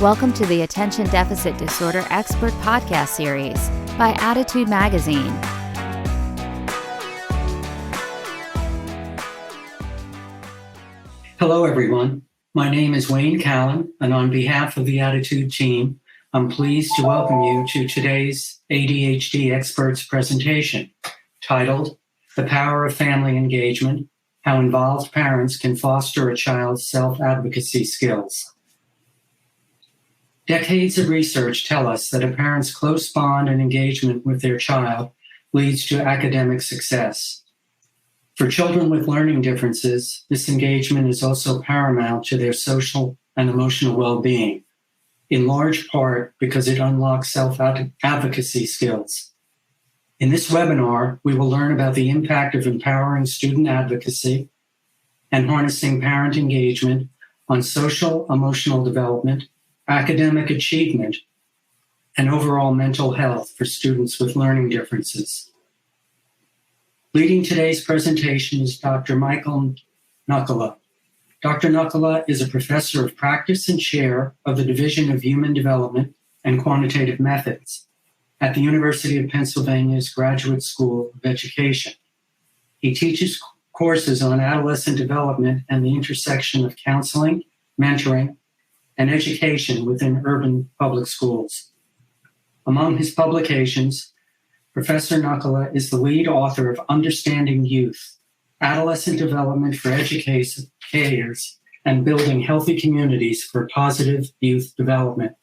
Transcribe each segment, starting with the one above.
Welcome to the Attention Deficit Disorder Expert Podcast Series by Attitude Magazine. Hello, everyone. My name is Wayne Callan, and on behalf of the Attitude team, I'm pleased to welcome you to today's ADHD Experts presentation, titled The Power of Family Engagement, How Involved Parents Can Foster a Child's Self-Advocacy Skills. Decades of research tell us that a parent's close bond and engagement with their child leads to academic success. For children with learning differences, this engagement is also paramount to their social and emotional well-being, in large part because it unlocks self-advocacy skills. In this webinar, we will learn about the impact of empowering student advocacy and harnessing parent engagement on social emotional development, academic achievement, and overall mental health for students with learning differences. Leading today's presentation is Dr. Michael Nakkula. Dr. Nakkula is a professor of practice and chair of the Division of Human Development and Quantitative Methods at the University of Pennsylvania's Graduate School of Education. He teaches courses on adolescent development and the intersection of counseling, mentoring, and education within urban public schools. Among his publications, Professor Nakkula is the lead author of Understanding Youth, Adolescent Development for Educators and Building Healthy Communities for Positive Youth Development.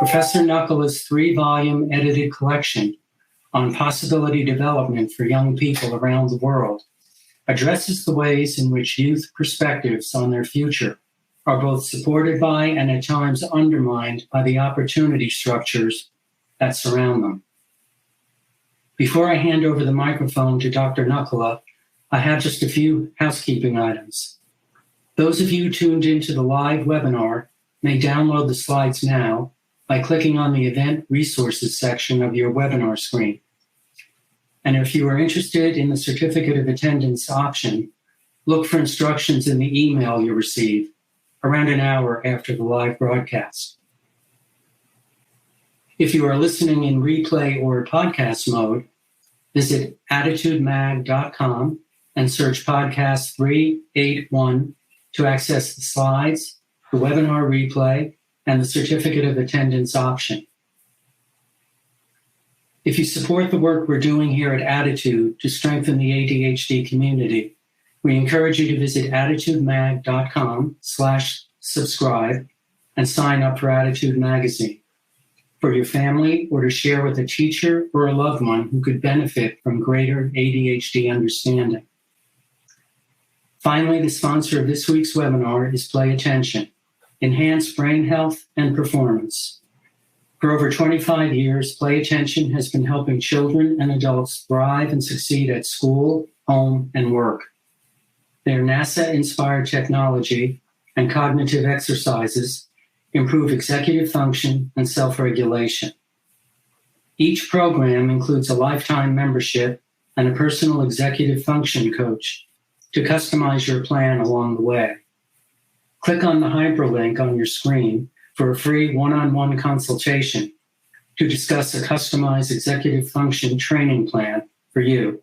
Professor Nakkula's 3-volume edited collection on possibility development for young people around the world addresses the ways in which youth perspectives on their future are both supported by and at times undermined by the opportunity structures that surround them. Before I hand over the microphone to Dr. Nakkula, I have just a few housekeeping items. Those of you tuned into the live webinar may download the slides now by clicking on the Event Resources section of your webinar screen. And if you are interested in the Certificate of Attendance option, look for instructions in the email you receive around an hour after the live broadcast. If you are listening in replay or podcast mode, visit attitudemag.com and search podcast 381 to access the slides, the webinar replay, and the Certificate of Attendance option. If you support the work we're doing here at Attitude to strengthen the ADHD community, we encourage you to visit attitudemag.com/subscribe and sign up for Attitude Magazine for your family or to share with a teacher or a loved one who could benefit from greater ADHD understanding. Finally, the sponsor of this week's webinar is Play Attention, Enhance Brain Health and Performance. For over 25 years, Play Attention has been helping children and adults thrive and succeed at school, home, and work. Their NASA-inspired technology and cognitive exercises improve executive function and self-regulation. Each program includes a lifetime membership and a personal executive function coach to customize your plan along the way. Click on the hyperlink on your screen for a free one-on-one consultation to discuss a customized executive function training plan for you.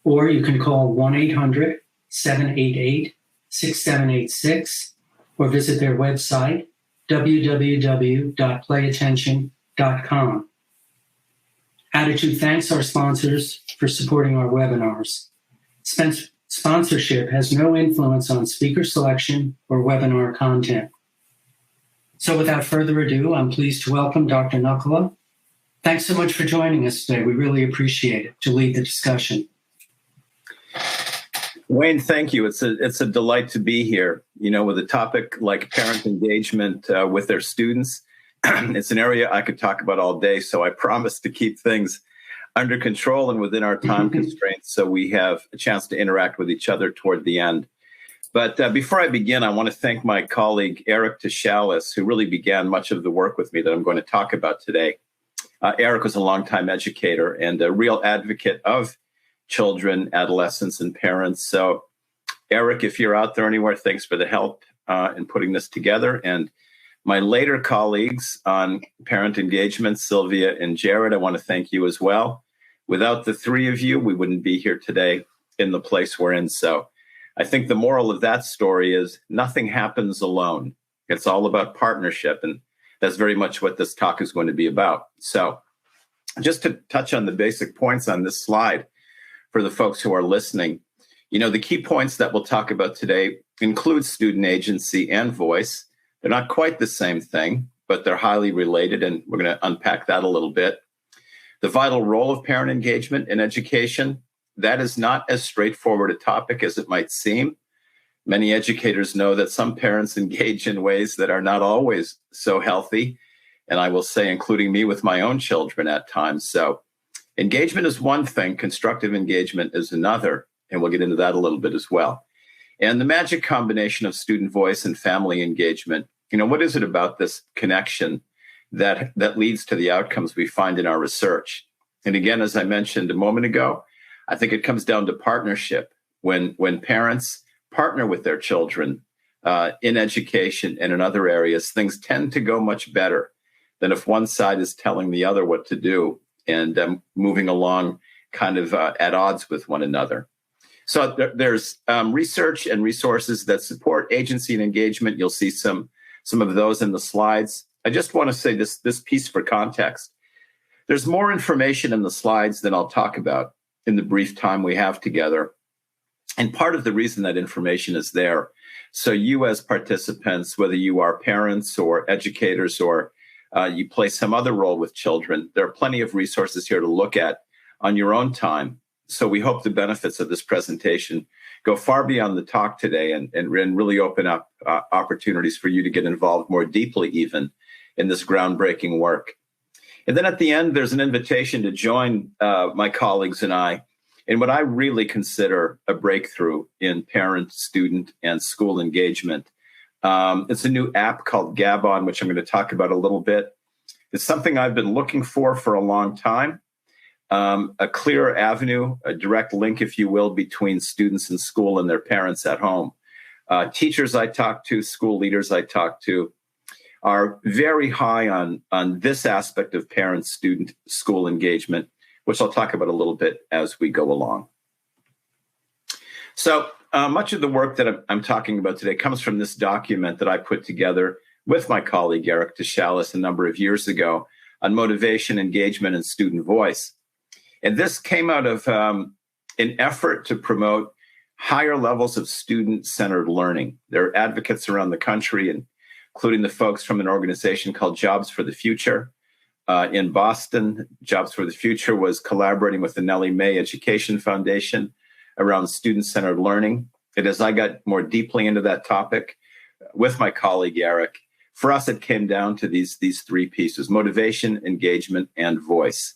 Or you can call 1-800-788-6786 or visit their website, www.playattention.com. Attitude thanks our sponsors for supporting our webinars. Sponsorship has no influence on speaker selection or webinar content. So without further ado, I'm pleased to welcome Dr. Nakkula. Thanks so much for joining us today. We really appreciate it to lead the discussion. Wayne, thank you. It's a delight to be here. You know, with a topic like parent engagement with their students, it's an area I could talk about all day. So I promise to keep things under control and within our time constraints so we have a chance to interact with each other toward the end. But before I begin, I want to thank my colleague, Eric Tishalis, who really began much of the work with me that I'm going to talk about today. Eric was a longtime educator and a real advocate of children, adolescents, and parents. So, Eric, if you're out there anywhere, thanks for the help in putting this together. And My later colleagues on parent engagement, Sylvia and Jared, I want to thank you as well. Without the three of you, we wouldn't be here today in the place we're in. So I think the moral of that story is nothing happens alone. It's all about partnership. And that's very much what this talk is going to be about. So just to touch on the basic points on this slide for the folks who are listening, the key points that we'll talk about today include student agency and voice. They're not quite the same thing, but they're highly related, and we're going to unpack that a little bit. The vital role of parent engagement in education, that is not as straightforward a topic as it might seem. Many educators know that some parents engage in ways that are not always so healthy, and I will say, including me with my own children at times. So engagement is one thing, constructive engagement is another, and we'll get into that a little bit as well. And the magic combination of student voice and family engagement, what is it about this connection that leads to the outcomes we find in our research? And again, as I mentioned a moment ago, I think it comes down to partnership. When parents partner with their children in education and in other areas, things tend to go much better than if one side is telling the other what to do and moving along kind of at odds with one another. So there's research and resources that support agency and engagement. You'll see some of those in the slides. I just want to say this piece for context. There's more information in the slides than I'll talk about in the brief time we have together. And part of the reason that information is there, so you as participants, whether you are parents or educators or you play some other role with children, there are plenty of resources here to look at on your own time. So we hope the benefits of this presentation go far beyond the talk today and really open up opportunities for you to get involved more deeply even in this groundbreaking work. And then at the end, there's an invitation to join my colleagues and I in what I really consider a breakthrough in parent, student, and school engagement. It's a new app called Gabon, which I'm going to talk about a little bit. It's something I've been looking for a long time. A clear avenue, a direct link, if you will, between students in school and their parents at home. Teachers I talk to, school leaders I talk to, are very high on this aspect of parent-student school engagement, which I'll talk about a little bit as we go along. So much of the work that I'm talking about today comes from this document that I put together with my colleague Eric Deschalis a number of years ago on motivation, engagement, and student voice. And this came out of an effort to promote higher levels of student-centered learning. There are advocates around the country, including the folks from an organization called Jobs for the Future. In Boston, Jobs for the Future was collaborating with the Nellie Mae Education Foundation around student-centered learning. And as I got more deeply into that topic with my colleague Eric, for us, it came down to these three pieces: motivation, engagement, and voice.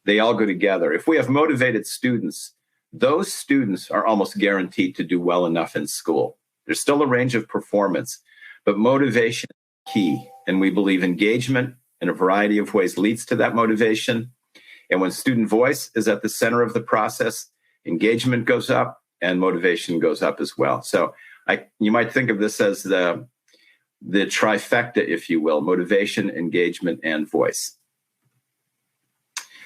They all go together. If we have motivated students, those students are almost guaranteed to do well enough in school. There's still a range of performance, but motivation is key. And we believe engagement in a variety of ways leads to that motivation. And when student voice is at the center of the process, engagement goes up and motivation goes up as well. So you might think of this as the trifecta, if you will: motivation, engagement, and voice.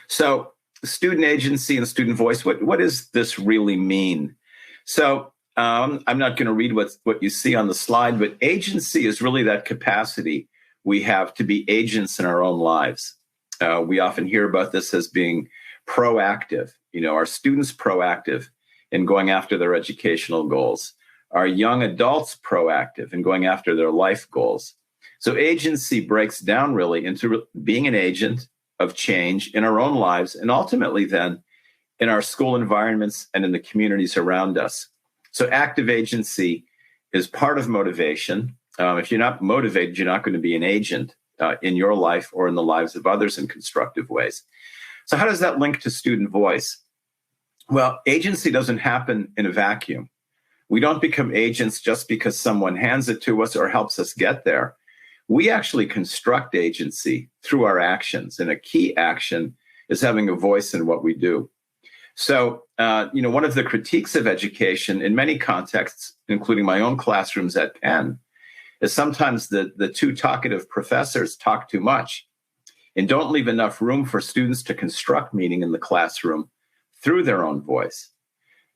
So student agency and student voice, what does this really mean? So I'm not going to read what you see on the slide, but agency is really that capacity we have to be agents in our own lives. We often hear about this as being proactive. Are students proactive in going after their educational goals? Are young adults proactive in going after their life goals? So agency breaks down really into being an agent of change in our own lives, and ultimately then in our school environments and in the communities around us. So active agency is part of motivation. If you're not motivated, you're not going to be an agent in your life or in the lives of others in constructive ways. So how does that link to student voice? Well, agency doesn't happen in a vacuum. We don't become agents just because someone hands it to us or helps us get there. We actually construct agency through our actions, and a key action is having a voice in what we do. So, one of the critiques of education in many contexts, including my own classrooms at Penn, is sometimes the too talkative professors talk too much and don't leave enough room for students to construct meaning in the classroom through their own voice.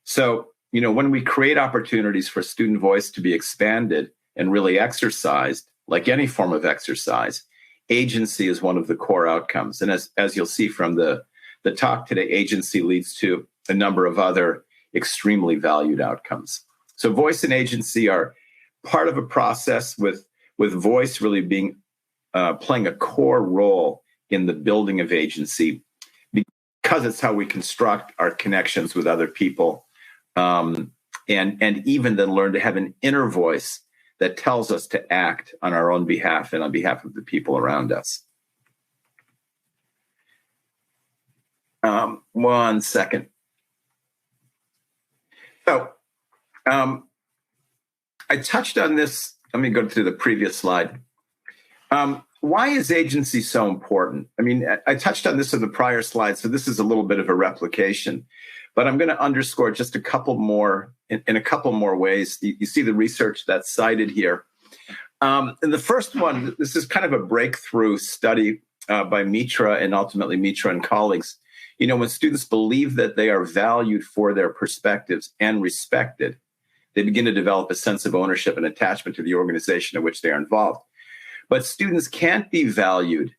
So, when we create opportunities for student voice to be expanded and really exercised, like any form of exercise, agency is one of the core outcomes. And as you'll see from the talk today, agency leads to a number of other extremely valued outcomes. So voice and agency are part of a process with voice really being playing a core role in the building of agency, because it's how we construct our connections with other people, and even then learn to have an inner voice that tells us to act on our own behalf and on behalf of the people around us. One second. So I touched on this. Let me go to the previous slide. Why is agency so important? I mean, I touched on this in the prior slide, so this is a little bit of a replication, but I'm going to underscore just a couple more in a couple more ways. You see the research that's cited here. And the first one, this is kind of a breakthrough study by Mitra and ultimately Mitra and colleagues. When students believe that they are valued for their perspectives and respected, they begin to develop a sense of ownership and attachment to the organization in which they are involved. But students can't be valued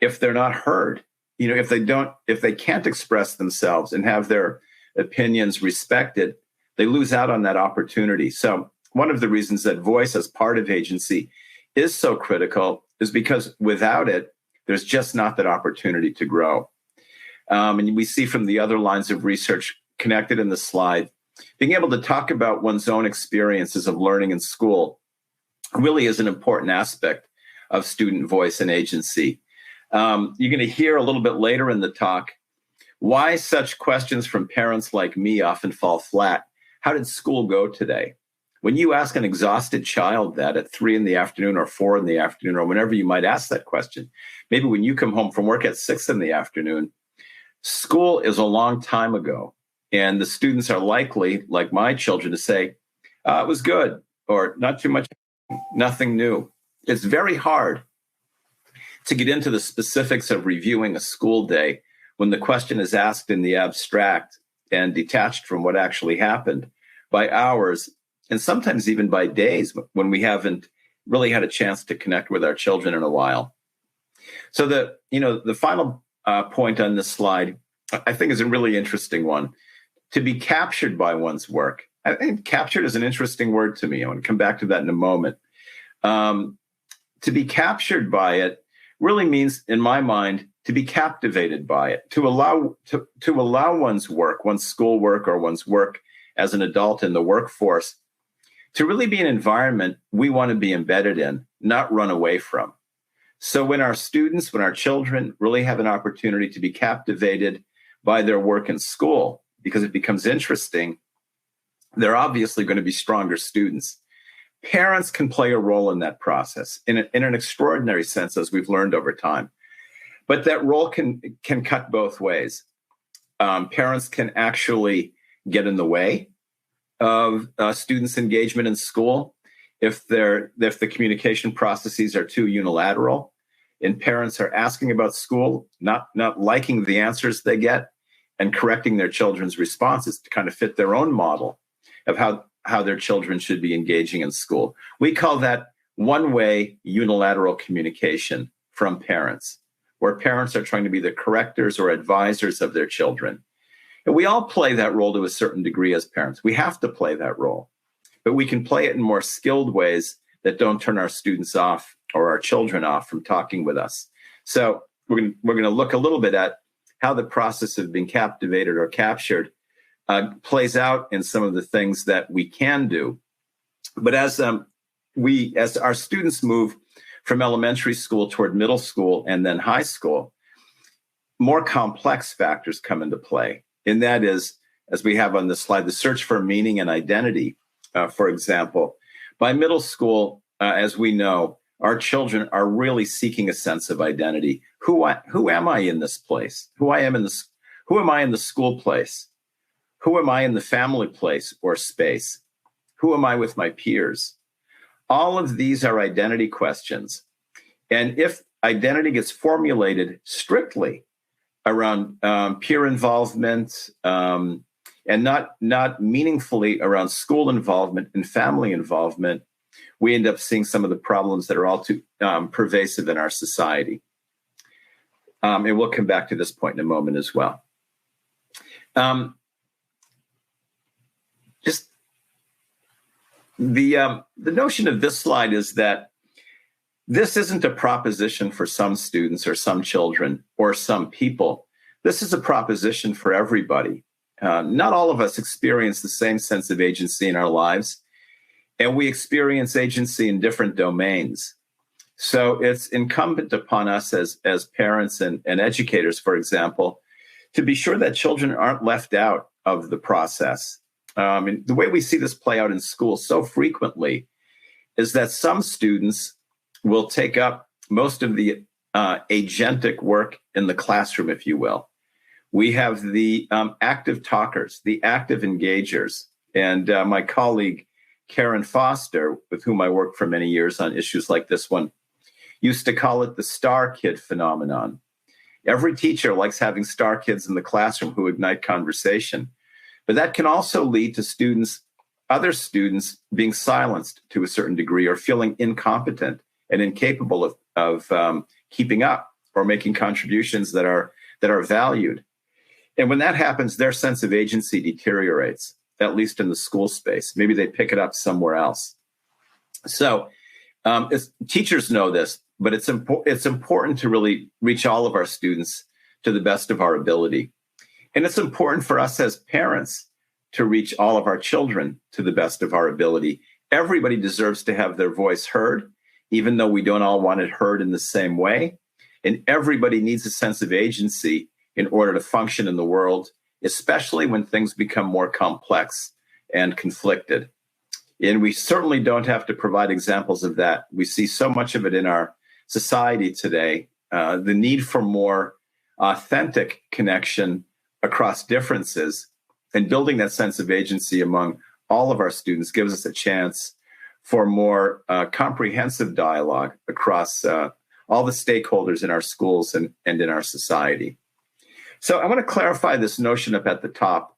if they're not heard. If they can't express themselves and have their opinions respected, they lose out on that opportunity. So one of the reasons that voice as part of agency is so critical is because without it, there's just not that opportunity to grow. And we see from the other lines of research connected in the slide, being able to talk about one's own experiences of learning in school really is an important aspect of student voice and agency. You're going to hear a little bit later in the talk why such questions from parents like me often fall flat. How did school go today? When you ask an exhausted child that at 3 p.m. or 4 p.m. or whenever you might ask that question, maybe when you come home from work at 6 p.m, school is a long time ago. And the students are likely, like my children, to say, it was good, or not too much, nothing new. It's very hard to get into the specifics of reviewing a school day when the question is asked in the abstract and detached from what actually happened by hours, and sometimes even by days when we haven't really had a chance to connect with our children in a while. So the final point on this slide, I think, is a really interesting one. To be captured by one's work. I think captured is an interesting word to me. I want to come back to that in a moment. To be captured by it really means, in my mind, to be captivated by it, to allow one's work, one's schoolwork, or one's work as an adult in the workforce, to really be an environment we want to be embedded in, not run away from. So when our children really have an opportunity to be captivated by their work in school, because it becomes interesting, they're obviously going to be stronger students. Parents can play a role in that process in an extraordinary sense, as we've learned over time. But that role can cut both ways. Parents can actually get in the way of students' engagement in school if the communication processes are too unilateral, and parents are asking about school, not liking the answers they get, and correcting their children's responses to kind of fit their own model of how their children should be engaging in school. We call that one-way unilateral communication from parents, where parents are trying to be the correctors or advisors of their children. And we all play that role to a certain degree as parents. We have to play that role, but we can play it in more skilled ways that don't turn our students off or our children off from talking with us. So we're going to look a little bit at how the process of being captivated or captured plays out in some of the things that we can do. But as our students move from elementary school toward middle school and then high school, more complex factors come into play. And that is, as we have on the slide, the search for meaning and identity, for example. By middle school, as we know, our children are really seeking a sense of identity. Who am I in this place? Who am I in the school place? Who am I in the family place or space? Who am I with my peers? All of these are identity questions. And if identity gets formulated strictly around peer involvement and not meaningfully around school involvement and family involvement, we end up seeing some of the problems that are all too pervasive in our society. And we'll come back to this point in a moment as well. Just the notion of this slide is that this isn't a proposition for some students or some children or some people. This is a proposition for everybody. Not all of us experience the same sense of agency in our lives, and we experience agency in different domains. So it's incumbent upon us as parents and educators, for example, to be sure that children aren't left out of the process. And the way we see this play out in school so frequently is that some students will take up most of the agentic work in the classroom, if you will. We have the active talkers, the active engagers. And my colleague, Karen Foster, with whom I worked for many years on issues like this one, used to call it the star kid phenomenon. Every teacher likes having star kids in the classroom who ignite conversation. But that can also lead to other students being silenced to a certain degree or feeling incompetent and incapable of keeping up or making contributions that are valued. And when that happens, their sense of agency deteriorates, at least in the school space. Maybe they pick it up somewhere else. So teachers know this, but it's important to really reach all of our students to the best of our ability. And it's important for us as parents to reach all of our children to the best of our ability. Everybody deserves to have their voice heard, even though we don't all want it heard in the same way. And everybody needs a sense of agency in order to function in the world, especially when things become more complex and conflicted. And we certainly don't have to provide examples of that. We see so much of it in our society today, the need for more authentic connection across differences, and building that sense of agency among all of our students gives us a chance for more comprehensive dialogue across all the stakeholders in our schools and in our society. So I want to clarify this notion up at the top,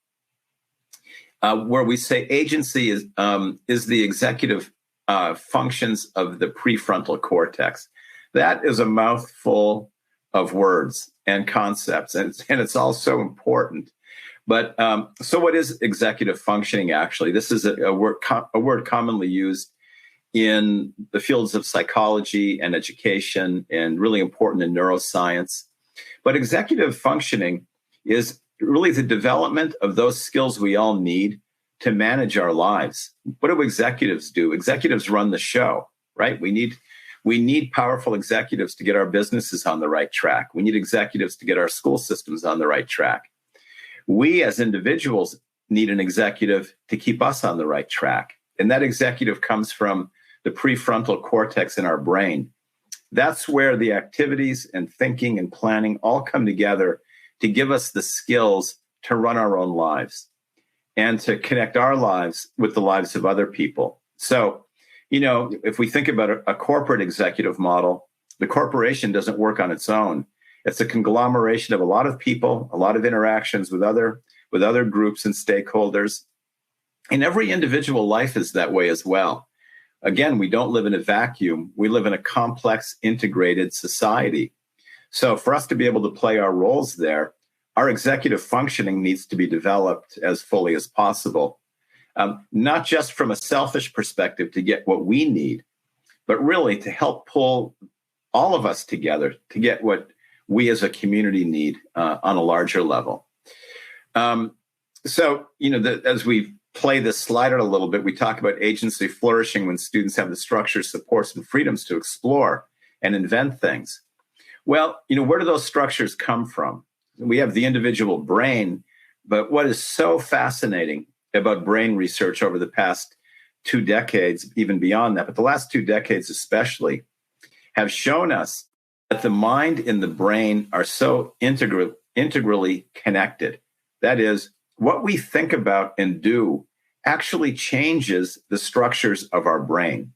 where we say agency is the executive functions of the prefrontal cortex. That is a mouthful of words and concepts, and it's all so important. But so what is executive functioning, actually? This is a word commonly used in the fields of psychology and education, and really important in neuroscience. But executive functioning is really the development of those skills we all need to manage our lives. What do executives do? Executives run the show, right? We need powerful executives to get our businesses on the right track. We need executives to get our school systems on the right track. We as individuals need an executive to keep us on the right track. And that executive comes from the prefrontal cortex in our brain. That's where the activities and thinking and planning all come together to give us the skills to run our own lives and to connect our lives with the lives of other people. So, if we think about a corporate executive model, the corporation doesn't work on its own. It's a conglomeration of a lot of people, a lot of interactions with other groups and stakeholders. And every individual life is that way as well. Again, we don't live in a vacuum. We live in a complex, integrated society. So for us to be able to play our roles there, our executive functioning needs to be developed as fully as possible. Not just from a selfish perspective to get what we need, but really to help pull all of us together to get what we as a community need on a larger level. As we play this slide out a little bit, we talk about agency flourishing when students have the structures, supports, and freedoms to explore and invent things. Well, where do those structures come from? We have the individual brain, but what is so fascinating about brain research over the past 2 decades, even beyond that, but the last 2 decades especially, have shown us that the mind and the brain are so integrally connected. That is, what we think about and do actually changes the structures of our brain.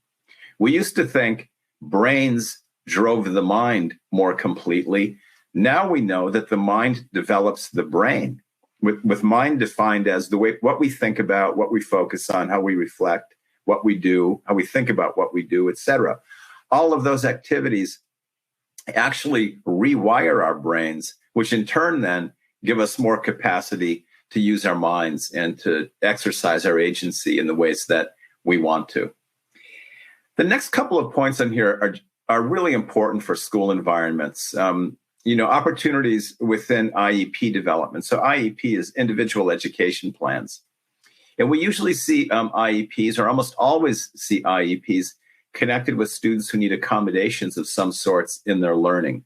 We used to think brains drove the mind more completely. Now we know that the mind develops the brain, with mind defined as the way what we think about, what we focus on, how we reflect, what we do, how we think about what we do, etc. All of those activities actually rewire our brains, which in turn then give us more capacity to use our minds and to exercise our agency in the ways that we want to. The next couple of points on here are really important for school environments. Opportunities within IEP development. So IEP is individual education plans. And we usually see IEPs, or almost always see IEPs, connected with students who need accommodations of some sorts in their learning.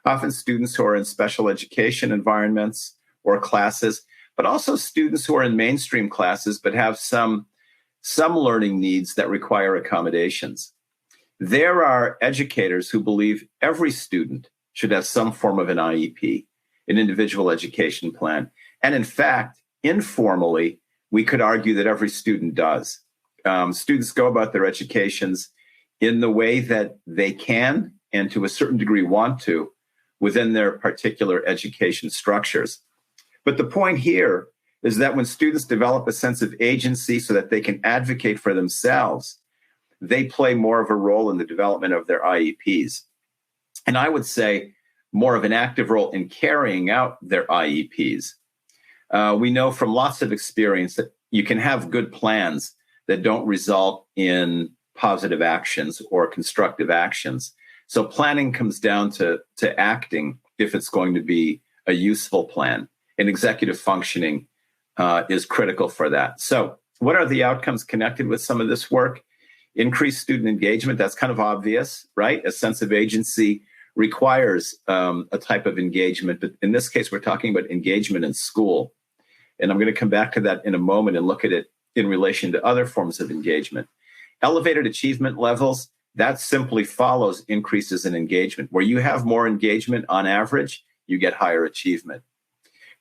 Often students who are in special education environments or classes, but also students who are in mainstream classes but have some learning needs that require accommodations. There are educators who believe every student should have some form of an IEP, an individual education plan. And in fact, informally, we could argue that every student does. Students go about their educations in the way that they can and to a certain degree want to within their particular education structures. But the point here is that when students develop a sense of agency so that they can advocate for themselves, they play more of a role in the development of their IEPs. And I would say more of an active role in carrying out their IEPs. We know from lots of experience that you can have good plans that don't result in positive actions or constructive actions. So planning comes down to acting if it's going to be a useful plan. And executive functioning is critical for that. So what are the outcomes connected with some of this work? Increased student engagement, that's kind of obvious, right? A sense of agency requires a type of engagement. But in this case, we're talking about engagement in school. And I'm going to come back to that in a moment and look at it in relation to other forms of engagement. Elevated achievement levels, that simply follows increases in engagement. Where you have more engagement on average, you get higher achievement.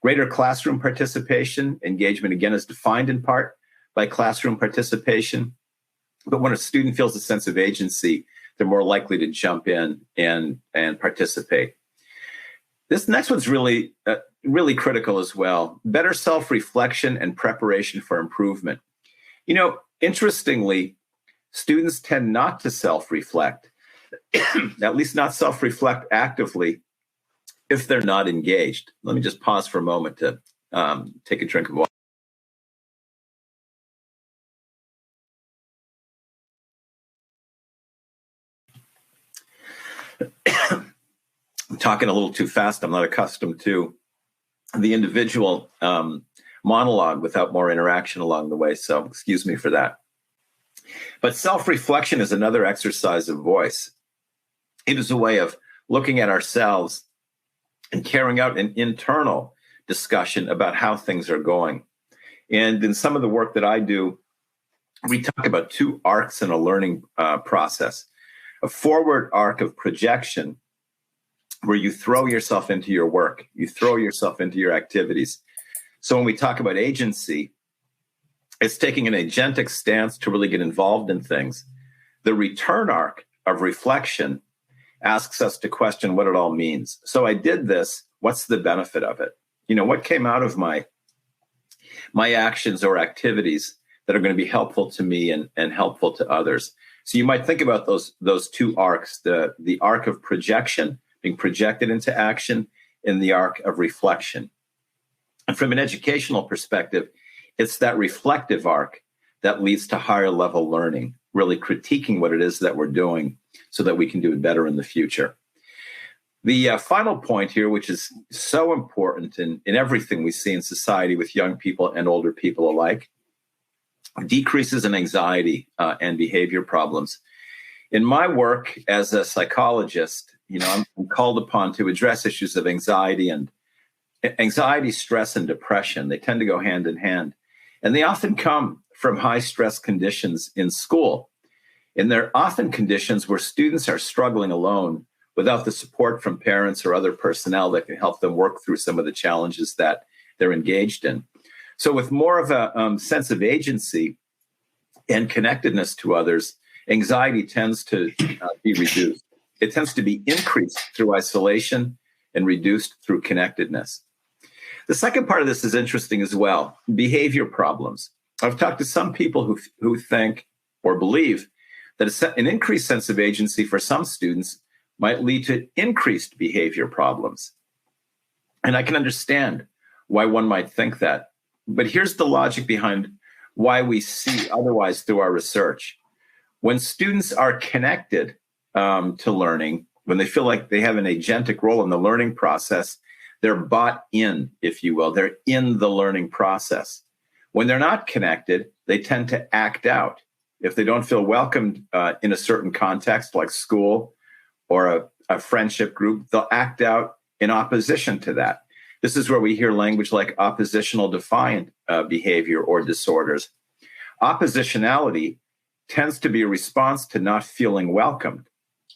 Greater classroom participation, engagement again is defined in part by classroom participation. But when a student feels a sense of agency, they're more likely to jump in and participate. This next one's really critical as well. Better self-reflection and preparation for improvement. Interestingly, students tend not to self-reflect, at least not self-reflect actively, if they're not engaged. Let me just pause for a moment to take a drink of water. I'm talking a little too fast. I'm not accustomed to the individual monologue without more interaction along the way. So excuse me for that. But self-reflection is another exercise of voice. It is a way of looking at ourselves and carrying out an internal discussion about how things are going. And in some of the work that I do, we talk about two arcs in a learning process. A forward arc of projection, where you throw yourself into your work, you throw yourself into your activities. So when we talk about agency, it's taking an agentic stance to really get involved in things. The return arc of reflection asks us to question what it all means. So I did this. What's the benefit of it? What came out of my actions or activities that are going to be helpful to me and helpful to others? So you might think about those two arcs, the arc of projection, being projected into action, and the arc of reflection. And from an educational perspective, it's that reflective arc that leads to higher level learning, really critiquing what it is that we're doing so that we can do it better in the future. The final point here, which is so important in everything we see in society with young people and older people alike, decreases in anxiety and behavior problems. In my work as a psychologist, I'm called upon to address issues of anxiety, stress, and depression. They tend to go hand in hand. And they often come from high stress conditions in school. And they're often conditions where students are struggling alone without the support from parents or other personnel that can help them work through some of the challenges that they're engaged in. So with more of a sense of agency and connectedness to others, anxiety tends to be reduced. It tends to be increased through isolation and reduced through connectedness. The second part of this is interesting as well, behavior problems. I've talked to some people who think or believe that an increased sense of agency for some students might lead to increased behavior problems. And I can understand why one might think that. But here's the logic behind why we see otherwise through our research. When students are connected to learning, when they feel like they have an agentic role in the learning process, they're bought in, if you will. They're in the learning process. When they're not connected, they tend to act out. If they don't feel welcomed in a certain context, like school or a friendship group, they'll act out in opposition to that. This is where we hear language like oppositional defiant behavior or disorders. Oppositionality tends to be a response to not feeling welcomed,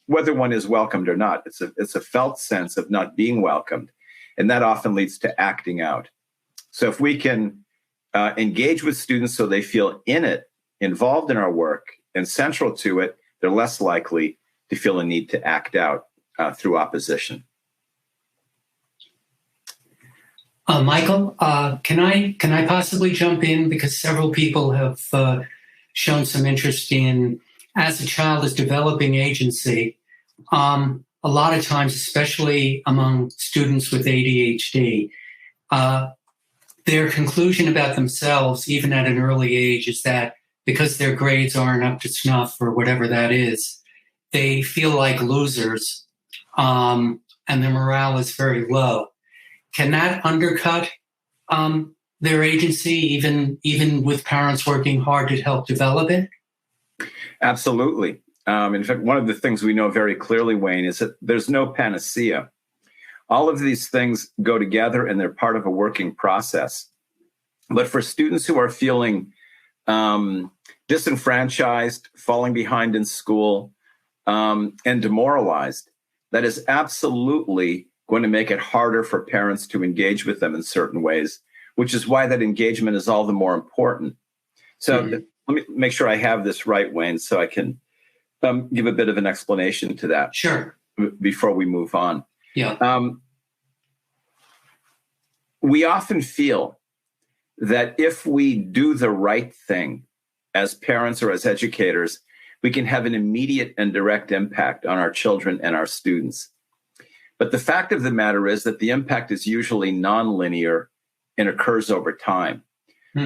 whether one is welcomed or not. It's a felt sense of not being welcomed, and that often leads to acting out. So if we can engage with students so they feel in it, involved in our work, and central to it, they're less likely to feel a need to act out through opposition. Michael, can I possibly jump in, because several people have shown some interest in, as a child is developing agency, a lot of times, especially among students with ADHD, their conclusion about themselves, even at an early age, is that because their grades aren't up to snuff or whatever that is, they feel like losers, and their morale is very low. Can that undercut their agency, even with parents working hard to help develop it? Absolutely. In fact, one of the things we know very clearly, Wayne, is that there's no panacea. All of these things go together and they're part of a working process. But for students who are feeling disenfranchised, falling behind in school, and demoralized, that is absolutely going to make it harder for parents to engage with them in certain ways, which is why that engagement is all the more important. So let me make sure I have this right, Wayne, so I can give a bit of an explanation to that. Sure. Before we move on. Yeah. We often feel that if we do the right thing as parents or as educators, we can have an immediate and direct impact on our children and our students. But the fact of the matter is that the impact is usually nonlinear and occurs over time.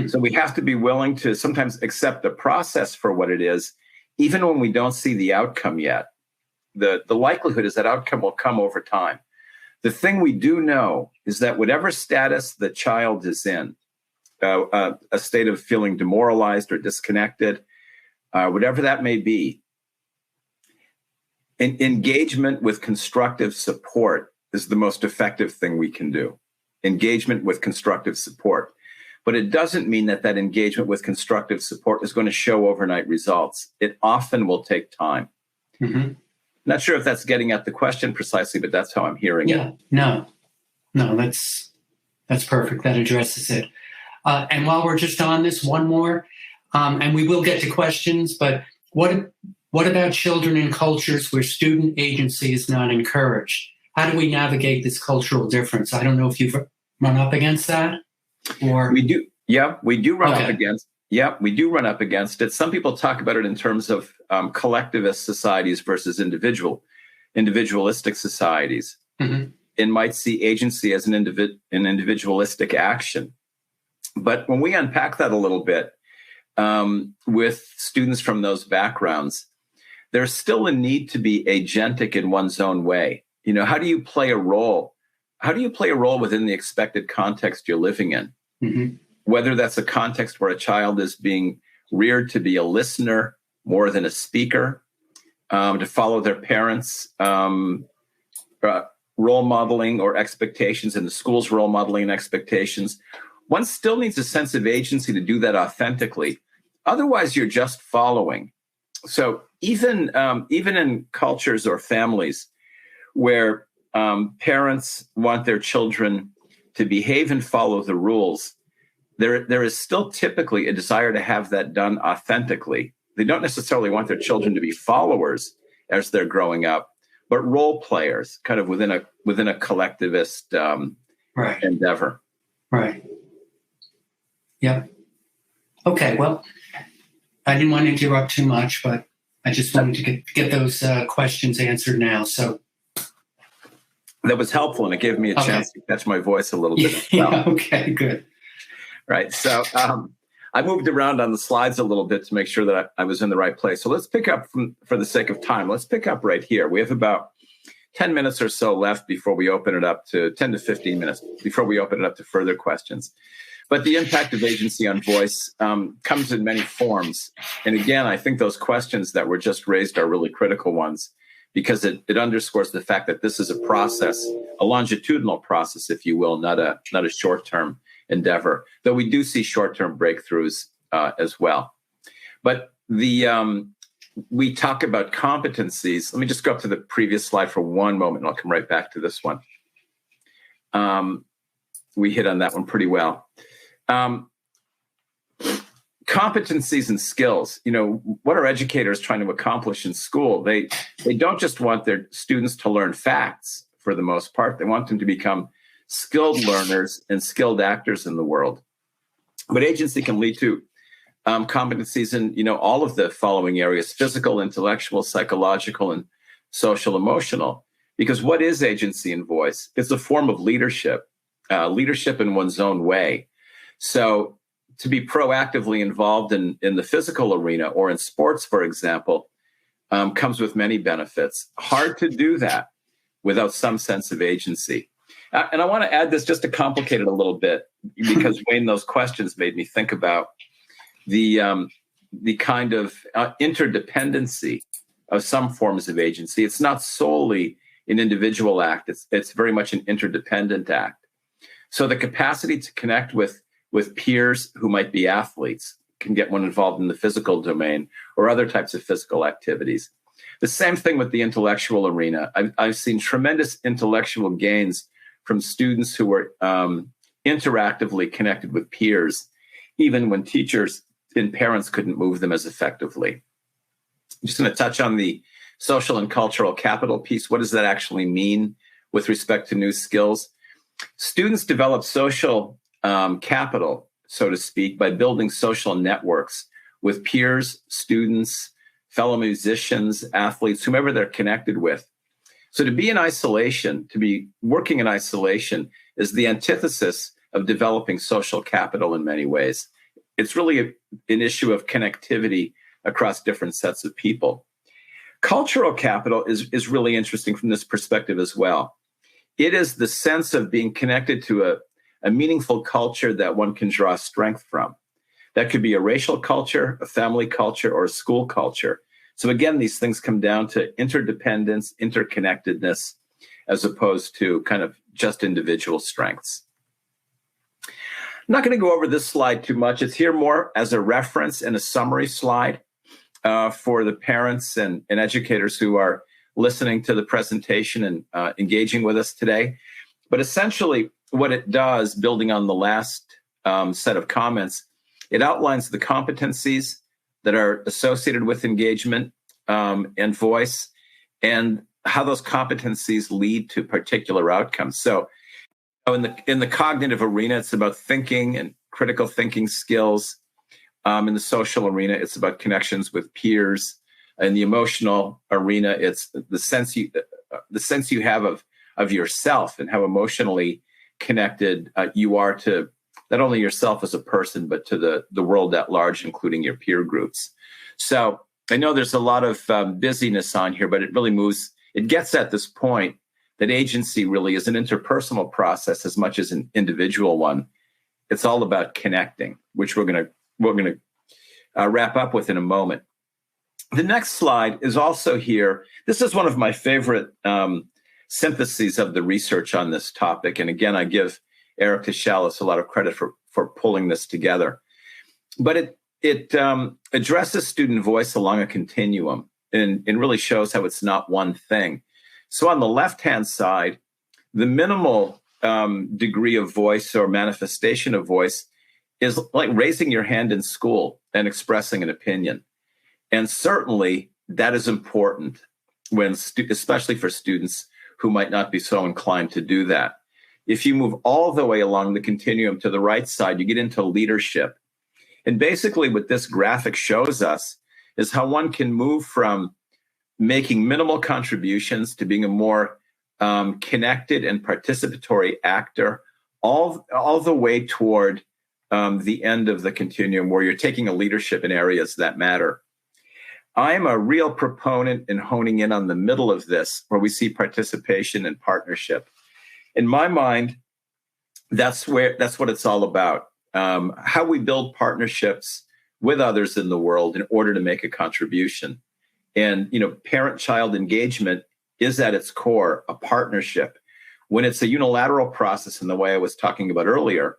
So we have to be willing to sometimes accept the process for what it is, even when we don't see the outcome yet. The likelihood is that outcome will come over time. The thing we do know is that whatever status the child is in, a state of feeling demoralized or disconnected, whatever that may be, engagement with constructive support is the most effective thing we can do. Engagement with constructive support. But it doesn't mean that that engagement with constructive support is going to show overnight results. It often will take time. Not sure if that's getting at the question precisely, but that's how I'm hearing it. No, that's perfect. That addresses it. And while we're just on this, one more, and we will get to questions, but what about children in cultures where student agency is not encouraged? How do we navigate this cultural difference? I don't know if you've run up against that, or we do. Yeah, we do run up against. Yeah, we do run up against it. Some people talk about it in terms of collectivist societies versus individualistic societies, and might see agency as an individualistic action. But when we unpack that a little bit with students from those backgrounds, there's still a need to be agentic in one's own way. You know, how do you play a role? How do you play a role within the expected context you're living in? Whether that's a context where a child is being reared to be a listener more than a speaker, to follow their parents' role modeling or expectations, and the school's role modeling and expectations, one still needs a sense of agency to do that authentically. Otherwise, you're just following. So even in cultures or families where parents want their children to behave and follow the rules, there is still typically a desire to have that done authentically. they don't necessarily want their children to be followers as they're growing up, but role players, kind of within a collectivist right. endeavor. Right. Yep. Okay. Well, I didn't want to interrupt too much, but I just wanted to get those questions answered now. So that was helpful, and it gave me a chance to catch my voice a little bit as well. Yeah, okay, good. Right. So I moved around on the slides a little bit to make sure that I was in the right place. So let's pick up for the sake of time, let's pick up right here. We have about 10 minutes or so left before we open it up to 10 to 15 minutes before we open it up to further questions. But the impact of agency on voice comes in many forms. And again, I think those questions that were just raised are really critical ones, because it underscores the fact that this is a process, a longitudinal process, if you will, not a short-term endeavor, though we do see short-term breakthroughs as well. But we talk about competencies. Let me just go up to the previous slide for one moment, and I'll come right back to this one. We hit on that one pretty well. Competencies and skills. What are educators trying to accomplish in school? They don't just want their students to learn facts for the most part. They want them to become skilled learners and skilled actors in the world. But agency can lead to competencies in all of the following areas: physical, intellectual, psychological, and social emotional. Because what is agency and voice? It's a form of leadership, leadership in one's own way. So to be proactively involved in the physical arena or in sports, for example, comes with many benefits. Hard to do that without some sense of agency. And I want to add this just to complicate it a little bit, because Wayne, those questions made me think about the kind of interdependency of some forms of agency. It's not solely an individual act. It's very much an interdependent act. So the capacity to connect with peers who might be athletes can get one involved in the physical domain or other types of physical activities. The same thing with the intellectual arena. I've seen tremendous intellectual gains from students who were interactively connected with peers, even when teachers and parents couldn't move them as effectively. I'm just going to touch on the social and cultural capital piece. What does that actually mean with respect to new skills? Students develop social capital, so to speak, by building social networks with peers, students, fellow musicians, athletes, whomever they're connected with. So to be in isolation, to be working in isolation, is the antithesis of developing social capital in many ways. It's really an issue of connectivity across different sets of people. Cultural capital is really interesting from this perspective as well. It is the sense of being connected to a meaningful culture that one can draw strength from. That could be a racial culture, a family culture, or a school culture. So again, these things come down to interdependence, interconnectedness, as opposed to kind of just individual strengths. I'm not going to go over this slide too much. It's here more as a reference and a summary slide for the parents and educators who are listening to the presentation and engaging with us today. But essentially, what it does, building on the last set of comments, it outlines the competencies that are associated with engagement and voice, and how those competencies lead to particular outcomes. So in the cognitive arena, it's about thinking and critical thinking skills. In the social arena, it's about connections with peers. In the emotional arena, it's the sense you have of yourself and how emotionally connected you are to not only yourself as a person, but to the world at large, including your peer groups. So I know there's a lot of busyness on here, but it gets at this point that agency really is an interpersonal process as much as an individual one. It's all about connecting, which we're going to wrap up with in a moment. The next slide is also here. This is one of my favorite syntheses of the research on this topic. And again, I give Eric Tishalis a lot of credit for pulling this together. But it addresses student voice along a continuum and really shows how it's not one thing. So on the left-hand side, the minimal degree of voice or manifestation of voice is like raising your hand in school and expressing an opinion. And certainly that is important when, especially for students who might not be so inclined to do that. If you move all the way along the continuum to the right side, you get into leadership. And basically what this graphic shows us is how one can move from making minimal contributions to being a more connected and participatory actor, all the way toward the end of the continuum where you're taking a leadership in areas that matter. I'm a real proponent in honing in on the middle of this, where we see participation and partnership. In my mind, that's what it's all about. How we build partnerships with others in the world in order to make a contribution. And, parent-child engagement is at its core a partnership. When it's a unilateral process in the way I was talking about earlier,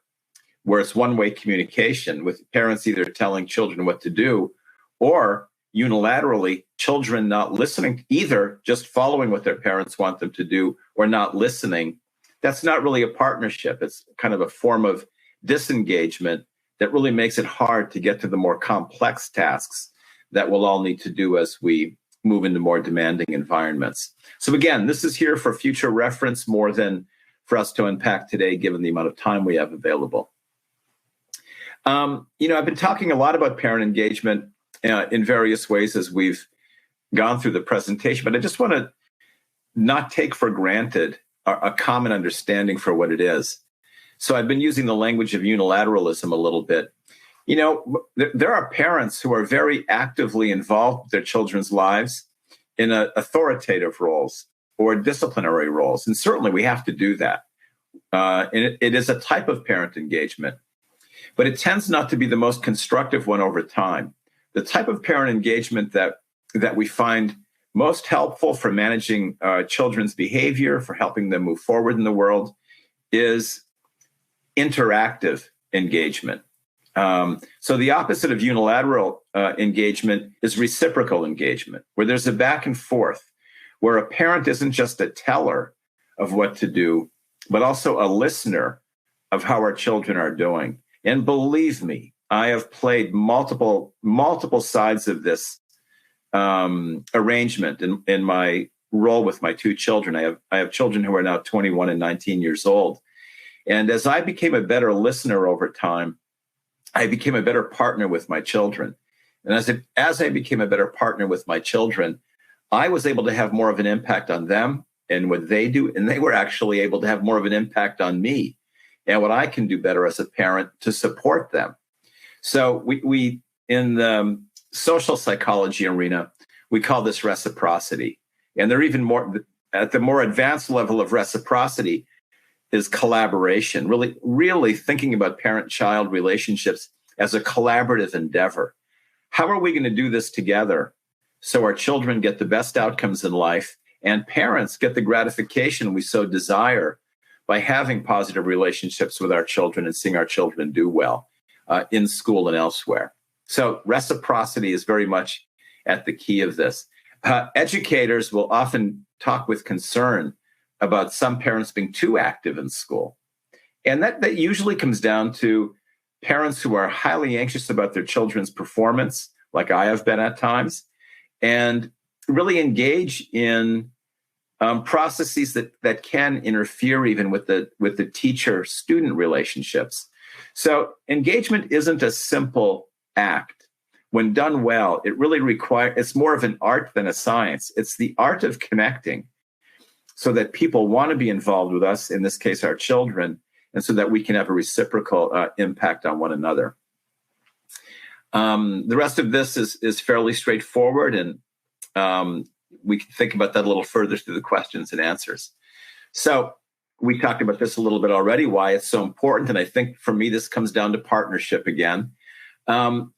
where it's one-way communication with parents either telling children what to do or unilaterally children not listening, either just following what their parents want them to do or not listening, that's not really a partnership. It's kind of a form of disengagement that really makes it hard to get to the more complex tasks that we'll all need to do as we move into more demanding environments. So again, this is here for future reference more than for us to unpack today, given the amount of time we have available. I've been talking a lot about parent engagement in various ways as we've gone through the presentation, but I just want to not take for granted a common understanding for what it is. So I've been using the language of unilateralism a little bit. There are parents who are very actively involved with their children's lives in authoritative roles or disciplinary roles. And certainly we have to do that. And it is a type of parent engagement, but it tends not to be the most constructive one over time. The type of parent engagement that we find most helpful for managing children's behavior, for helping them move forward in the world, is interactive engagement. So the opposite of unilateral engagement is reciprocal engagement, where there's a back and forth, where a parent isn't just a teller of what to do, but also a listener of how our children are doing. And believe me, I have played multiple sides of this arrangement in my role with my two children. I have children who are now 21 and 19 years old. And as I became a better listener over time, I became a better partner with my children. And as I became a better partner with my children, I was able to have more of an impact on them and what they do. And they were actually able to have more of an impact on me and what I can do better as a parent to support them. So we in the social psychology arena, we call this reciprocity. And they're even more at the more advanced level of reciprocity is collaboration, really thinking about parent-child relationships as a collaborative endeavor. How are we going to do this together so our children get the best outcomes in life and parents get the gratification we so desire by having positive relationships with our children and seeing our children do well in school and elsewhere? So reciprocity is very much at the key of this. Educators will often talk with concern about some parents being too active in school. And that usually comes down to parents who are highly anxious about their children's performance, like I have been at times, and really engage in processes that can interfere even with the teacher-student relationships. So engagement isn't a simple act. When done well, it really it's more of an art than a science. It's the art of connecting so that people want to be involved with us, in this case, our children, and so that we can have a reciprocal impact on one another. The rest of this is fairly straightforward, and we can think about that a little further through the questions and answers. So we talked about this a little bit already, why it's so important, and I think for me, this comes down to partnership again. And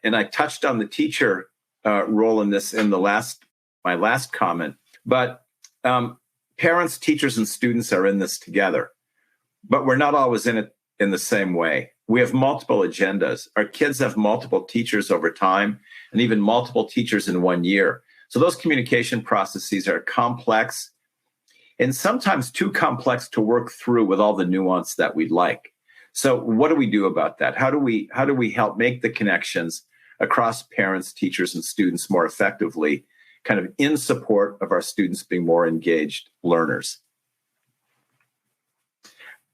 I touched on the teacher role in this in my last comment, but parents, teachers, and students are in this together, but we're not always in it in the same way. We have multiple agendas. Our kids have multiple teachers over time and even multiple teachers in 1 year. So those communication processes are complex and sometimes too complex to work through with all the nuance that we'd like. So what do we do about that? How do we help make the connections across parents, teachers, and students more effectively, kind of in support of our students being more engaged learners.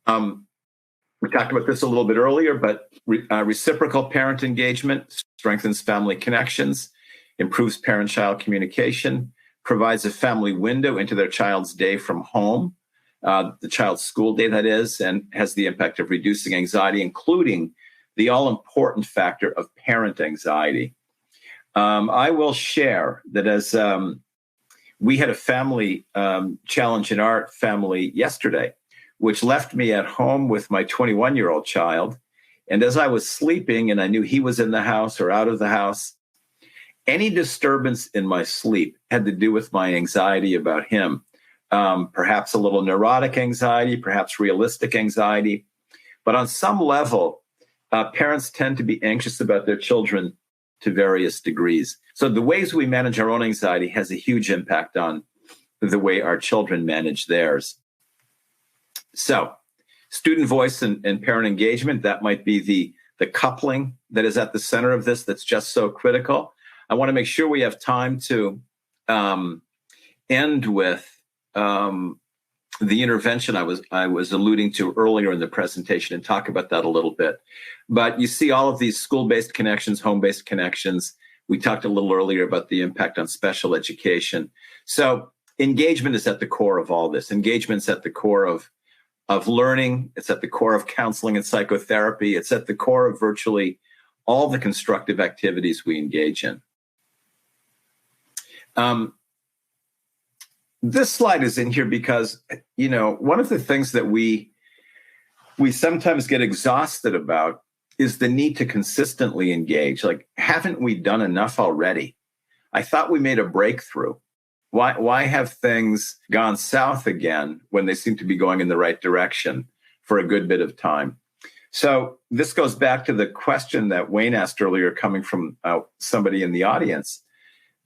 We talked about this a little bit earlier, but reciprocal parent engagement strengthens family connections, improves parent-child communication, provides a family window into their child's day from home, the child's school day, that is, and has the impact of reducing anxiety, including the all-important factor of parent anxiety. I will share that as we had a family challenge in our family yesterday, which left me at home with my 21-year-old child. And as I was sleeping and I knew he was in the house or out of the house, any disturbance in my sleep had to do with my anxiety about him. Perhaps a little neurotic anxiety, perhaps realistic anxiety. But on some level, parents tend to be anxious about their children to various degrees. So the ways we manage our own anxiety has a huge impact on the way our children manage theirs. So student voice and parent engagement, that might be the coupling that is at the center of this that's just so critical. I want to make sure we have time to end with the intervention I was alluding to earlier in the presentation and talk about that a little bit. But you see all of these school-based connections, home-based connections. We talked a little earlier about the impact on special education. So engagement is at the core of all this. Engagement's at the core of learning. It's at the core of counseling and psychotherapy. It's at the core of virtually all the constructive activities we engage in. This slide is in here because, one of the things that we sometimes get exhausted about is the need to consistently engage. Like, haven't we done enough already? I thought we made a breakthrough. Why have things gone south again when they seem to be going in the right direction for a good bit of time? So this goes back to the question that Wayne asked earlier, coming from somebody in the audience.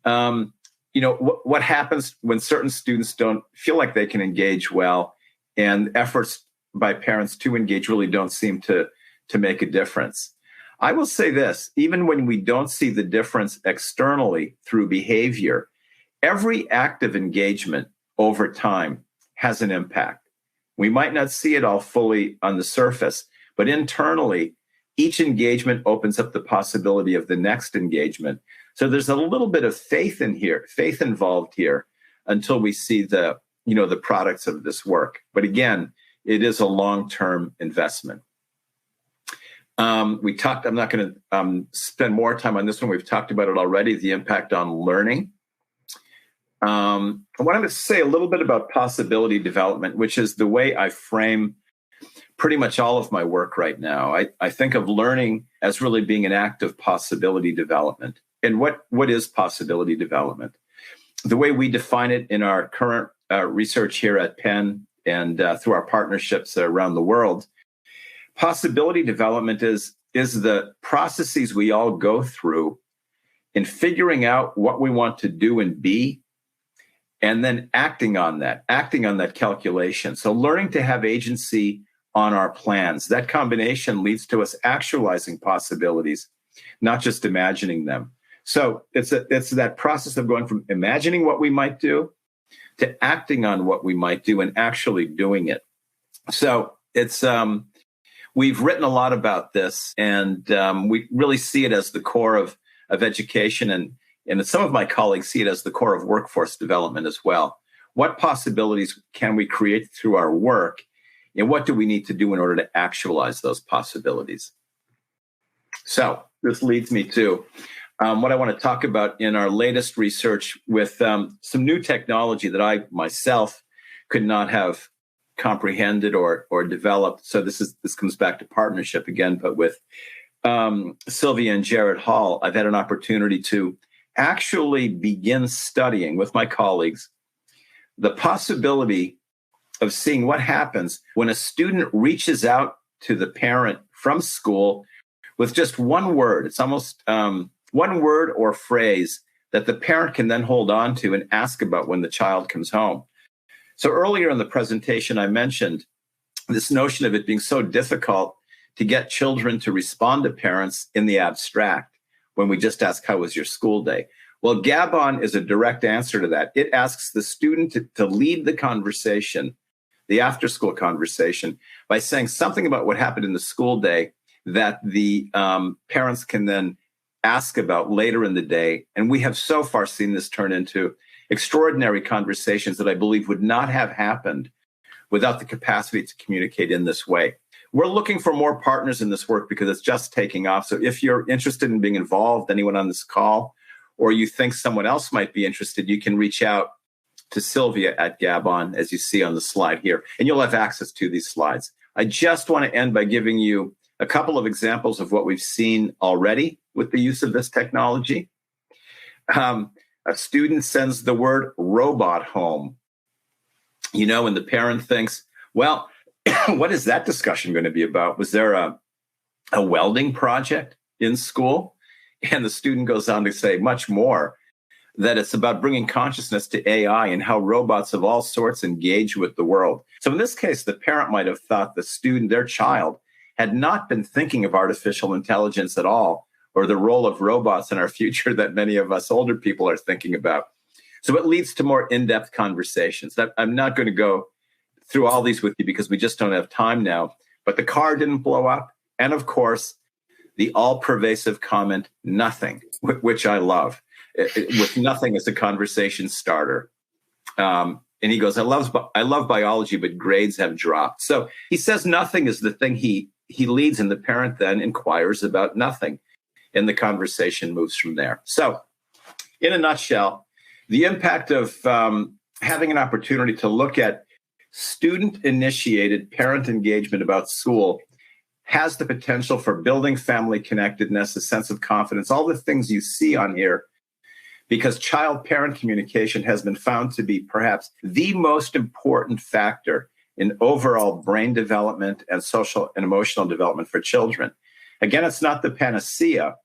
What happens when certain students don't feel like they can engage well, and efforts by parents to engage really don't seem to make a difference? I will say this: even when we don't see the difference externally through behavior, every act of engagement over time has an impact. We might not see it all fully on the surface, but internally, each engagement opens up the possibility of the next engagement. So there's a little bit of faith involved here until we see the products of this work. But again, it is a long-term investment. I'm not going to spend more time on this one. We've talked about it already, the impact on learning. I wanted to say a little bit about possibility development, which is the way I frame pretty much all of my work right now. I think of learning as really being an act of possibility development. And what is possibility development? The way we define it in our current research here at Penn and through our partnerships around the world, possibility development is the processes we all go through in figuring out what we want to do and be, and then acting on that calculation. So learning to have agency on our plans, that combination leads to us actualizing possibilities, not just imagining them. So it's that process of going from imagining what we might do to acting on what we might do and actually doing it. So it's we've written a lot about this, and we really see it as the core of education, and some of my colleagues see it as the core of workforce development as well. What possibilities can we create through our work, and what do we need to do in order to actualize those possibilities? So this leads me to what I want to talk about in our latest research with some new technology that I myself could not have comprehended or developed. So this comes back to partnership again, but with Sylvia and Jared Hall, I've had an opportunity to actually begin studying with my colleagues the possibility of seeing what happens when a student reaches out to the parent from school with just one word. It's almost one word or phrase that the parent can then hold on to and ask about when the child comes home. So earlier in the presentation, I mentioned this notion of it being so difficult to get children to respond to parents in the abstract. when we just ask, how was your school day? Well, Gabon is a direct answer to that. It asks the student to lead the conversation, the after-school conversation, by saying something about what happened in the school day that the parents can then ask about later in the day. And we have so far seen this turn into extraordinary conversations that I believe would not have happened without the capacity to communicate in this way. We're looking for more partners in this work because it's just taking off. So if you're interested in being involved, anyone on this call, or you think someone else might be interested, you can reach out to Sylvia at Gabon, as you see on the slide here, and you'll have access to these slides. I just want to end by giving you a couple of examples of what we've seen already with the use of this technology. A student sends the word robot home, and the parent thinks, well, what is that discussion going to be about? Was there a welding project in school? And the student goes on to say much more, that it's about bringing consciousness to AI and how robots of all sorts engage with the world. So in this case, the parent might have thought the student, their child, had not been thinking of artificial intelligence at all, or the role of robots in our future that many of us older people are thinking about. So it leads to more in-depth conversations. That I'm not going to go through all these with you because we just don't have time now. But the car didn't blow up. And of course, the all-pervasive comment, nothing, which I love, with nothing as a conversation starter. And he goes, I love biology, but grades have dropped. So he says nothing is the thing he leads, and the parent then inquires about nothing. And the conversation moves from there. So in a nutshell, the impact of having an opportunity to look at student-initiated parent engagement about school has the potential for building family connectedness, a sense of confidence, all the things you see on here, because child-parent communication has been found to be perhaps the most important factor in overall brain development and social and emotional development for children. Again, it's not the panacea,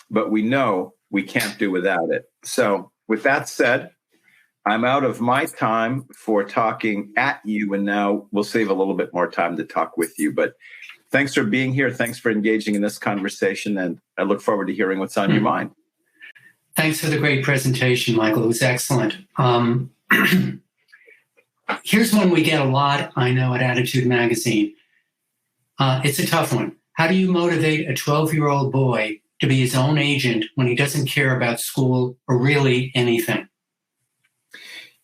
but we know we can't do without it. So with that said, I'm out of my time for talking at you, and now we'll save a little bit more time to talk with you. But thanks for being here. Thanks for engaging in this conversation, and I look forward to hearing what's on your mind. Thanks for the great presentation, Michael. It was excellent. Here's one we get a lot, I know, at Attitude Magazine. It's a tough one. How do you motivate a 12-year-old boy to be his own agent when he doesn't care about school or really anything?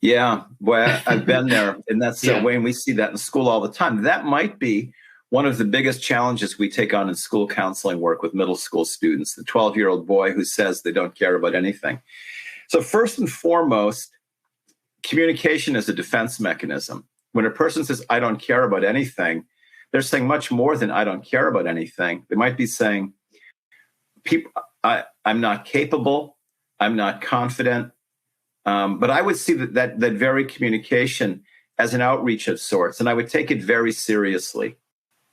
Yeah, boy, I've been there. And that's Wayne, we see that in school all the time. That might be one of the biggest challenges we take on in school counseling work with middle school students, the 12-year-old boy who says they don't care about anything. So first and foremost, communication is a defense mechanism. When a person says, I don't care about anything, they're saying much more than I don't care about anything. They might be saying, I'm not capable, I'm not confident. But I would see that very communication as an outreach of sorts, and I would take it very seriously.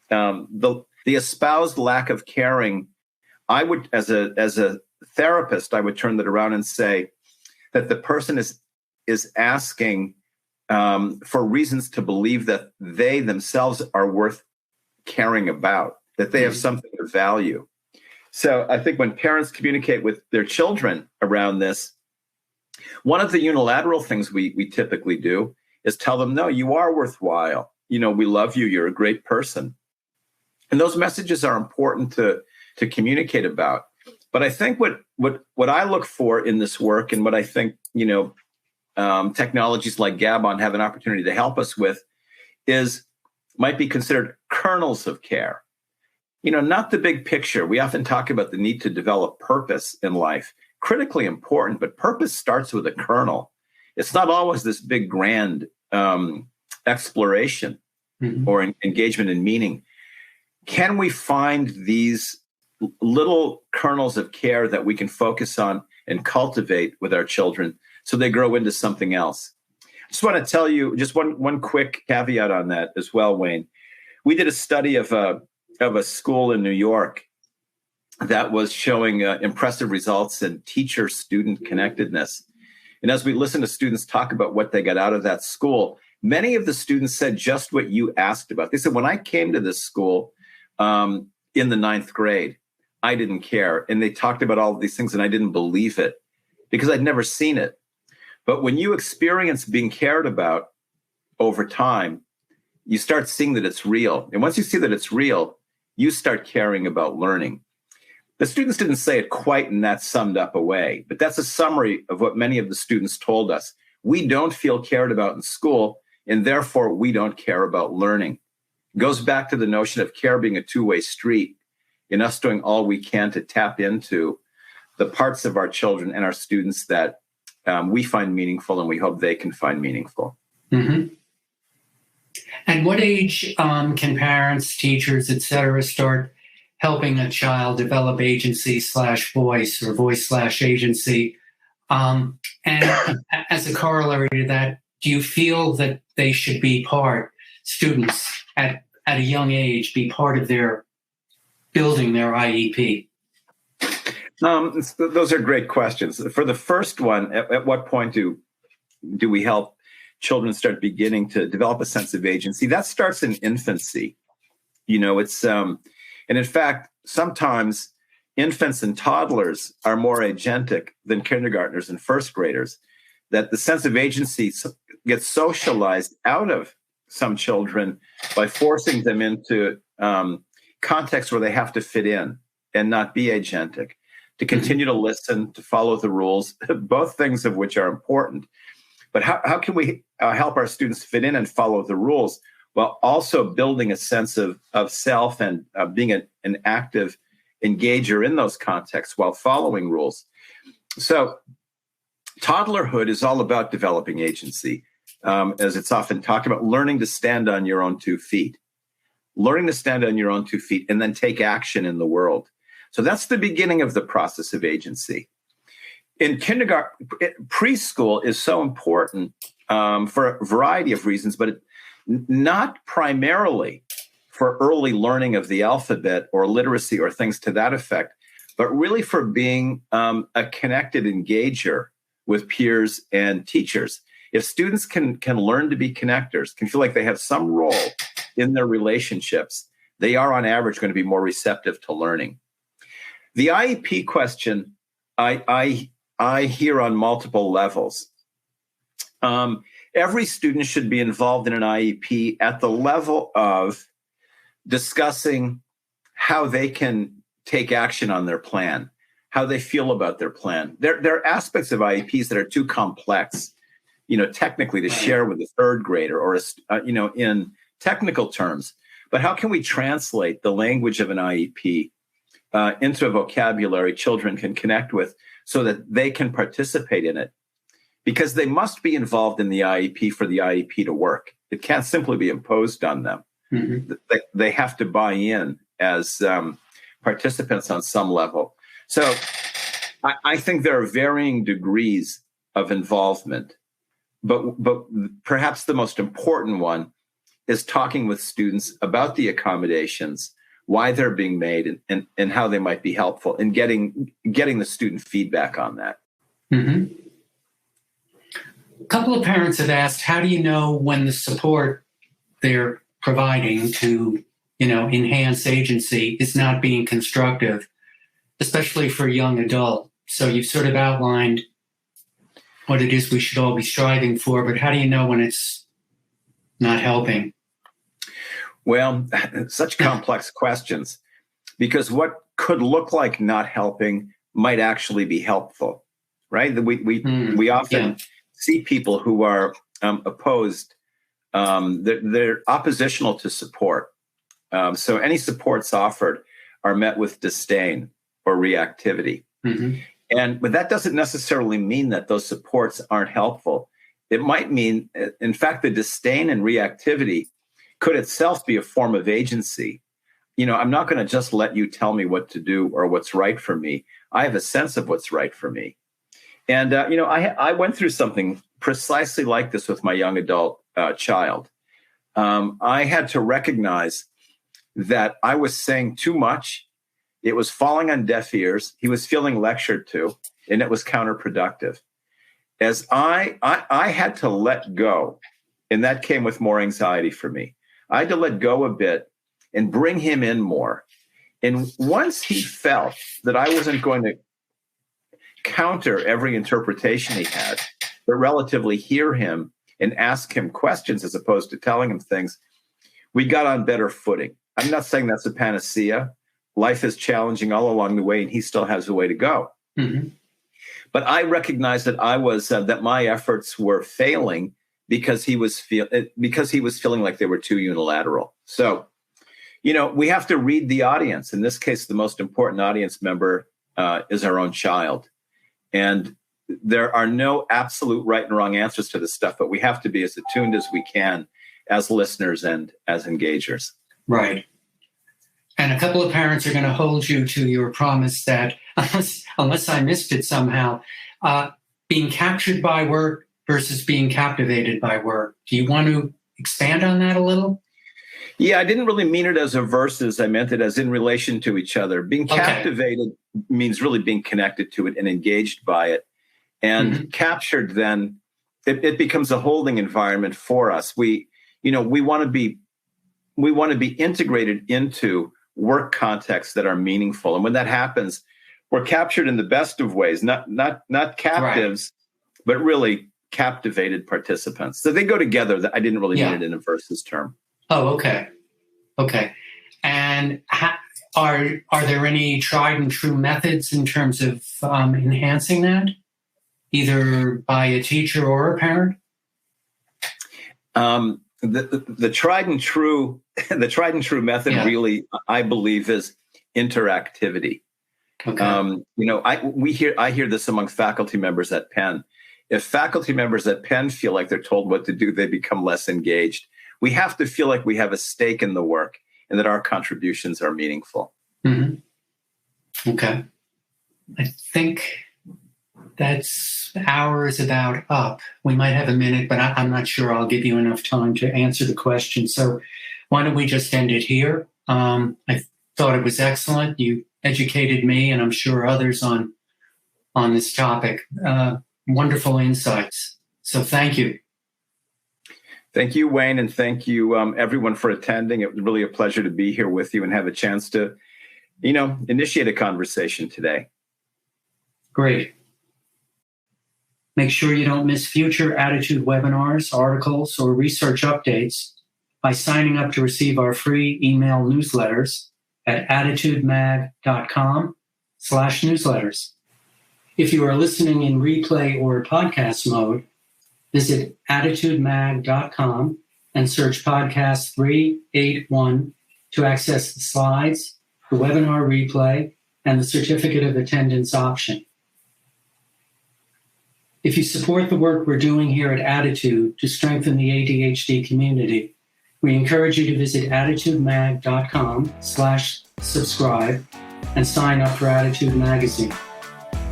The espoused lack of caring, I would, as a therapist, I would turn that around and say that the person is asking for reasons to believe that they themselves are worth caring about, that they have something of value. So I think when parents communicate with their children around this, one of the unilateral things we typically do is tell them, no, you are worthwhile. We love you. You're a great person. And those messages are important to communicate about. But I think what I look for in this work, and what I think, technologies like Gabon have an opportunity to help us with, might be considered kernels of care. Not the big picture. We often talk about the need to develop purpose in life. Critically important, but purpose starts with a kernel. It's not always this big grand exploration or engagement in meaning. Can we find these little kernels of care that we can focus on and cultivate with our children so they grow into something else? I just want to tell you just one quick caveat on that as well, Wayne. We did a study of a school in New York that was showing impressive results in teacher-student connectedness. And as we listened to students talk about what they got out of that school, many of the students said just what you asked about. They said, when I came to this school in the 9th grade, I didn't care. And they talked about all of these things and I didn't believe it because I'd never seen it. But when you experience being cared about over time, you start seeing that it's real. And once you see that it's real, you start caring about learning. The students didn't say it quite in that summed up a way, but that's a summary of what many of the students told us. We don't feel cared about in school, and therefore we don't care about learning. It goes back to the notion of care being a two-way street, in us doing all we can to tap into the parts of our children and our students that we find meaningful and we hope they can find meaningful. Mm-hmm. At what age can parents, teachers, et cetera, start helping a child develop agency/voice or voice/agency? And as a corollary to that, do you feel that they should be students at a young age, be part of their building their IEP? Those are great questions. For the first one, at what point do we help children start beginning to develop a sense of agency? That starts in infancy. It's and in fact, sometimes infants and toddlers are more agentic than kindergartners and first graders, that the sense of agency gets socialized out of some children by forcing them into contexts where they have to fit in and not be agentic, to continue to listen, to follow the rules, both things of which are important. But how can we help our students fit in and follow the rules while also building a sense of self and being an active engager in those contexts while following rules? So toddlerhood is all about developing agency, as it's often talked about, learning to stand on your own 2 feet, and then take action in the world. So that's the beginning of the process of agency. In kindergarten, preschool is so important for a variety of reasons, but not primarily for early learning of the alphabet or literacy or things to that effect, but really for being a connected engager with peers and teachers. If students can learn to be connectors, can feel like they have some role in their relationships, they are on average going to be more receptive to learning. The IEP question, I hear on multiple levels. Every student should be involved in an IEP at the level of discussing how they can take action on their plan, how they feel about their plan. There are aspects of IEPs that are too complex, technically to share with a third grader or, in technical terms. But how can we translate the language of an IEP into a vocabulary children can connect with so that they can participate in it? Because they must be involved in the IEP for the IEP to work. It can't simply be imposed on them. Mm-hmm. They have to buy in as participants on some level. So I think there are varying degrees of involvement, but perhaps the most important one is talking with students about the accommodations, why they're being made, and how they might be helpful, and getting the student feedback on that. Mm-hmm. A couple of parents have asked, how do you know when the support they're providing to, enhance agency is not being constructive, especially for a young adult? So you've sort of outlined what it is we should all be striving for, but how do you know when it's not helping? Well, such complex questions, because what could look like not helping might actually be helpful, right? We often see people who are opposed. They're oppositional to support. So any supports offered are met with disdain or reactivity. Mm-hmm. But that doesn't necessarily mean that those supports aren't helpful. It might mean, in fact, the disdain and reactivity could itself be a form of agency. I'm not going to just let you tell me what to do or what's right for me. I have a sense of what's right for me. And, I went through something precisely like this with my young adult child. I had to recognize that I was saying too much. It was falling on deaf ears. He was feeling lectured to, and it was counterproductive. As I had to let go, and that came with more anxiety for me. I had to let go a bit and bring him in more And once he felt that I wasn't going to counter every interpretation he had, but relatively hear him and ask him questions as opposed to telling him things, we got on better footing. I'm not saying that's a panacea. Life is challenging all along the way, and he still has a way to go. Mm-hmm. But I recognized that that my efforts were failing because he was feeling like they were too unilateral. So, we have to read the audience. In this case, the most important audience member is our own child. And there are no absolute right and wrong answers to this stuff, but we have to be as attuned as we can as listeners and as engagers. Right. And a couple of parents are going to hold you to your promise that, unless I missed it somehow, being captured by work versus being captivated by work. Do you want to expand on that a little? Yeah, I didn't really mean it as a versus. I meant it as in relation to each other. Being captivated means really being connected to it and engaged by it. And captured, then it becomes a holding environment for us. We want to be integrated into work contexts that are meaningful. And when that happens, we're captured in the best of ways, not captives, but really captivated participants. So they go together. I didn't really mean it in a versus term. Oh, okay. Okay. And are there any tried and true methods in terms of enhancing that, either by a teacher or a parent? The tried and true method really, I believe, is interactivity. Okay. I hear this among faculty members at Penn. If faculty members at Penn feel like they're told what to do, they become less engaged. We have to feel like we have a stake in the work and that our contributions are meaningful. Mm-hmm. Okay. I think that's ours about up. We might have a minute, but I'm not sure I'll give you enough time to answer the question. So why don't we just end it here? I thought it was excellent. You educated me, and I'm sure others on this topic. Wonderful insights. So thank you. Thank you, Wayne, and thank you, everyone, for attending. It was really a pleasure to be here with you and have a chance to, initiate a conversation today. Great. Make sure you don't miss future Attitude webinars, articles, or research updates by signing up to receive our free email newsletters at attitudemag.com/newsletters. If you are listening in replay or podcast mode, visit attitudemag.com and search podcast 381 to access the slides, the webinar replay, and the certificate of attendance option. If you support the work we're doing here at Attitude to strengthen the ADHD community, we encourage you to visit attitudemag.com/subscribe and sign up for Attitude Magazine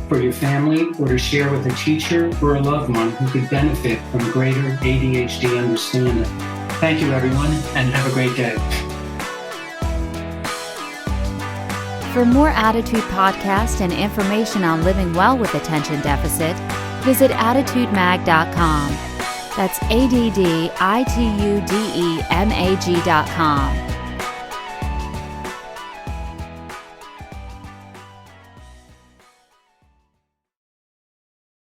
for your family, or to share with a teacher or a loved one who could benefit from greater ADHD understanding. Thank you, everyone, and have a great day. For more Attitude podcasts and information on living well with attention deficit, visit attitudemag.com. That's ADDITUDEMAG.com.